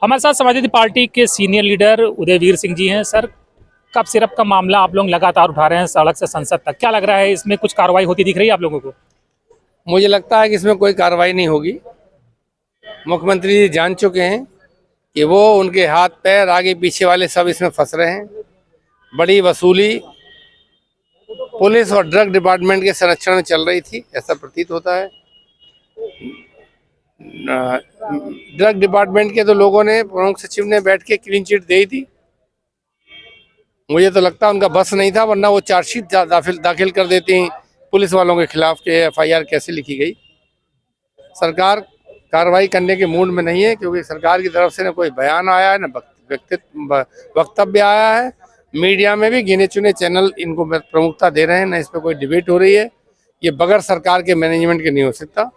हमारे साथ समाजवादी पार्टी के सीनियर लीडर उदयवीर सिंह जी हैं। सर, कप सिरप का मामला आप लोग लगातार उठा रहे हैं सड़क से संसद तक, क्या लग रहा है इसमें कुछ कार्रवाई होती दिख रही है आप लोगों को? मुझे लगता है कि इसमें कोई कार्रवाई नहीं होगी। मुख्यमंत्री जी जान चुके हैं कि वो उनके हाथ पैर आगे पीछे वाले सब इसमें फंस रहे हैं। बड़ी वसूली पुलिस और ड्रग डिपार्टमेंट के संरक्षण में चल रही थी, ऐसा प्रतीत होता है। ड्रग डिपार्टमेंट के तो लोगों ने, प्रमुख सचिव ने बैठ के क्लीन चिट दे ही थी। मुझे तो लगता है उनका बस नहीं था, वरना वो चार्जशीट दाखिल कर देती पुलिस वालों के खिलाफ के एफआईआर कैसे लिखी गई। सरकार कार्रवाई करने के मूड में नहीं है, क्योंकि सरकार की तरफ से न कोई बयान आया है, न वक्तव्य आया है। मीडिया में भी गिने चुने चैनल इनको प्रमुखता दे रहे हैं, न इस पर कोई डिबेट हो रही है। ये बगैर सरकार के मैनेजमेंट के नहीं हो सकता।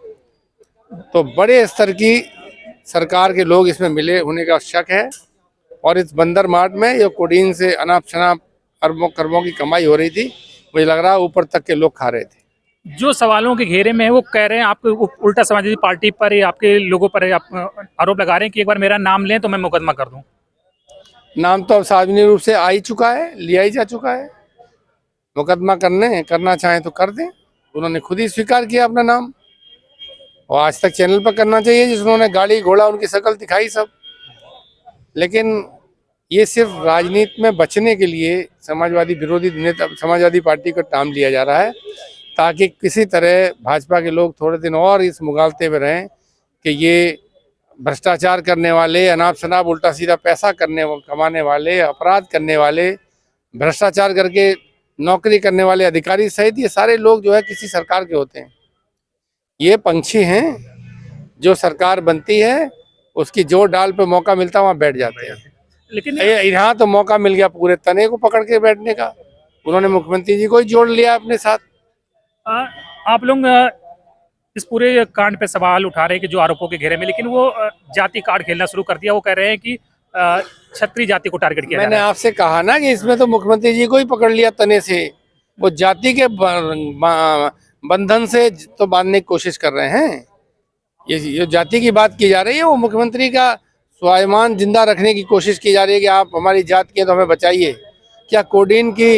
तो बड़े स्तर की सरकार के लोग इसमें मिले होने का शक है। और इस बंदर मार्ट में ये कोडीन से अनाप शनाप अरबों खरबों की कमाई हो रही थी। मुझे लग रहा है ऊपर तक के लोग खा रहे थे। जो सवालों के घेरे में है वो कह रहे हैं आपको उल्टा समाजवादी पार्टी पर या आपके लोगों पर आप आरोप लगा रहे हैं कि एक बार मेरा नाम लें तो मैं मुकदमा कर दूं। नाम तो अब सार्वजनिक रूप से आ ही चुका है, लिया ही जा चुका है। मुकदमा करना चाहें तो कर दें। उन्होंने खुद ही स्वीकार किया अपना नाम, और आज तक चैनल पर करना चाहिए जिसने गाड़ी घोड़ा उनकी शक्ल दिखाई सब। लेकिन ये सिर्फ राजनीति में बचने के लिए समाजवादी विरोधी नेता समाजवादी पार्टी को टांग लिया जा रहा है, ताकि किसी तरह भाजपा के लोग थोड़े दिन और इस मुगालते में रहें कि ये भ्रष्टाचार करने वाले, अनाप शनाप उल्टा सीधा पैसा कमाने वाले, अपराध करने वाले, भ्रष्टाचार करके नौकरी करने वाले अधिकारी सहित ये सारे लोग जो है किसी सरकार के होते हैं। ये पंछी हैं जो सरकार बनती है, उसकी जो डाल पे मौका मिलता है वहाँ बैठ जाते हैं। लेकिन यहाँ तो मौका मिल गया पूरे तने को पकड़ के बैठने का। उन्होंने मुख्यमंत्री जी को ही जोड़ लिया अपने साथ। आप लोग इस पूरे कांड पे सवाल उठा रहे हैं कि जो आरोपों के घेरे में, लेकिन वो जाति कार्ड खेलना शुरू कर दिया। वो कह रहे हैं कि क्षत्रिय जाति को टारगेट किया। मैंने आपसे कहा ना कि इसमें तो मुख्यमंत्री जी को ही पकड़ लिया तने से। वो जाति के बंधन से तो बांधने की कोशिश कर रहे हैं। ये जाति की बात की जा रही है, वो मुख्यमंत्री का स्वाभिमान जिंदा रखने की कोशिश की जा रही है कि आप हमारी जात के तो हमें बचाइए। क्या कोडीन की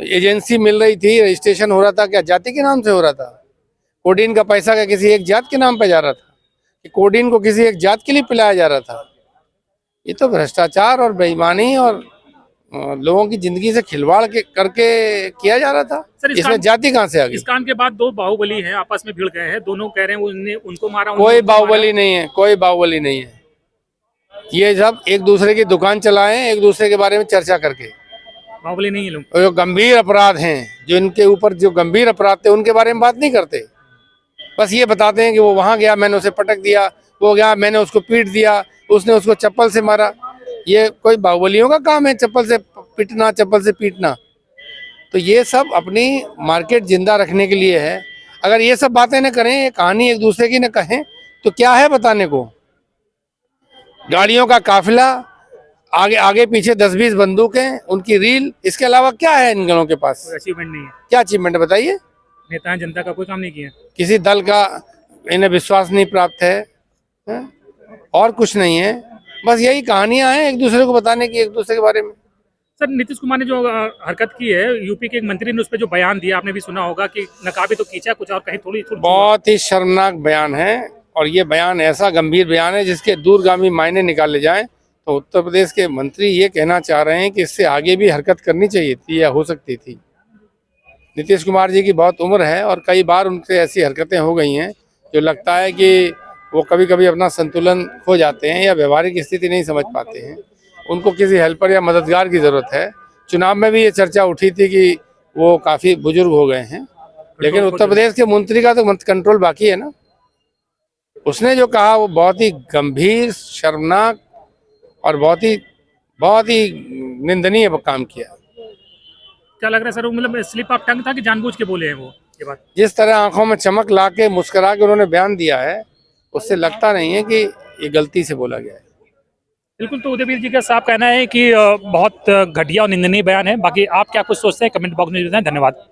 एजेंसी मिल रही थी, रजिस्ट्रेशन हो रहा था, क्या जाति के नाम से हो रहा था? कोडीन का पैसा क्या किसी एक जात के नाम पे जा रहा था? कि कोडीन को किसी एक जात के लिए पिलाया जा रहा था? ये तो भ्रष्टाचार और बेईमानी और लोगों की जिंदगी से खिलवाड़ करके किया जा रहा था। सर, इसमें जाति कहाँ से आ गई? इस कांड के बाद दो बाहुबली हैं, आपस में भिड़ गए हैं। दोनों कह रहे हैं उनको मारा। कोई बाहुबली नहीं है, कोई बाहुबली नहीं है। ये सब एक दूसरे की दुकान चलाए, एक दूसरे के बारे में चर्चा करके। बाहुबली नहीं है लोग। जो गंभीर अपराध हैं, जो इनके ऊपर जो गंभीर अपराध थे, उनके बारे में बात नहीं करते। बस ये बताते हैं कि वो वहां गया, मैंने उसे पटक दिया, वो गया, मैंने उसको पीट दिया, उसने उसको चप्पल से मारा। ये कोई बाहुबलियों का काम है, चप्पल से पिटना, चप्पल से पीटना? तो ये सब अपनी मार्केट जिंदा रखने के लिए है। अगर ये सब बातें न करें, ये कहानी एक दूसरे की न कहें, तो क्या है बताने को? गाड़ियों का काफिला, आगे आगे पीछे 10-20 बंदूकें, उनकी रील, इसके अलावा क्या है इन लोगों के पास? अचीवमेंट नहीं है। क्या अचीवमेंट है बताइए? नेता जनता का कोई काम नहीं किया, किसी दल का इन्हें विश्वास नहीं प्राप्त है, और कुछ नहीं है। बस यही कहानियां हैं एक दूसरे को बताने की, एक दूसरे के बारे में। सर, नीतीश कुमार ने जो हरकत की है, यूपी के एक मंत्री ने उस पर जो बयान दिया, आपने भी सुना होगा कि नकाबी तो खींचा कुछ और कहीं थोड़ी। बहुत ही शर्मनाक बयान है, और ये बयान ऐसा गंभीर बयान है जिसके दूरगामी मायने निकाले जाएं। तो उत्तर प्रदेश के मंत्री ये कहना चाह रहे हैं कि इससे आगे भी हरकत करनी चाहिए थी या हो सकती थी। नीतीश कुमार जी की बहुत उम्र है, और कई बार उनसे ऐसी हरकतें हो गई हैं जो लगता है कि वो कभी कभी अपना संतुलन खो जाते हैं या व्यवहारिक स्थिति नहीं समझ पाते हैं। उनको किसी हेल्पर या मददगार की ज़रूरत है। चुनाव में भी ये चर्चा उठी थी कि वो काफ़ी बुजुर्ग हो गए हैं, लेकिन उत्तर प्रदेश के मंत्री का तो कंट्रोल बाकी है ना। उसने जो कहा वो बहुत ही गंभीर, शर्मनाक और बहुत ही निंदनीय काम किया। क्या लग रहा है सर, मतलब स्लिप ऑफ टंग था कि जानबूझ के बोले हैं वो ये बात? जिस तरह आंखों में चमक ला के मुस्कुरा के उन्होंने बयान दिया है, उससे लगता नहीं है कि ये गलती से बोला गया है। बिल्कुल। तो उदयवीर जी का साफ कहना है कि बहुत घटिया और निंदनीय बयान है। बाकी आप क्या कुछ सोचते हैं, कमेंट बॉक्स में बताएं। धन्यवाद।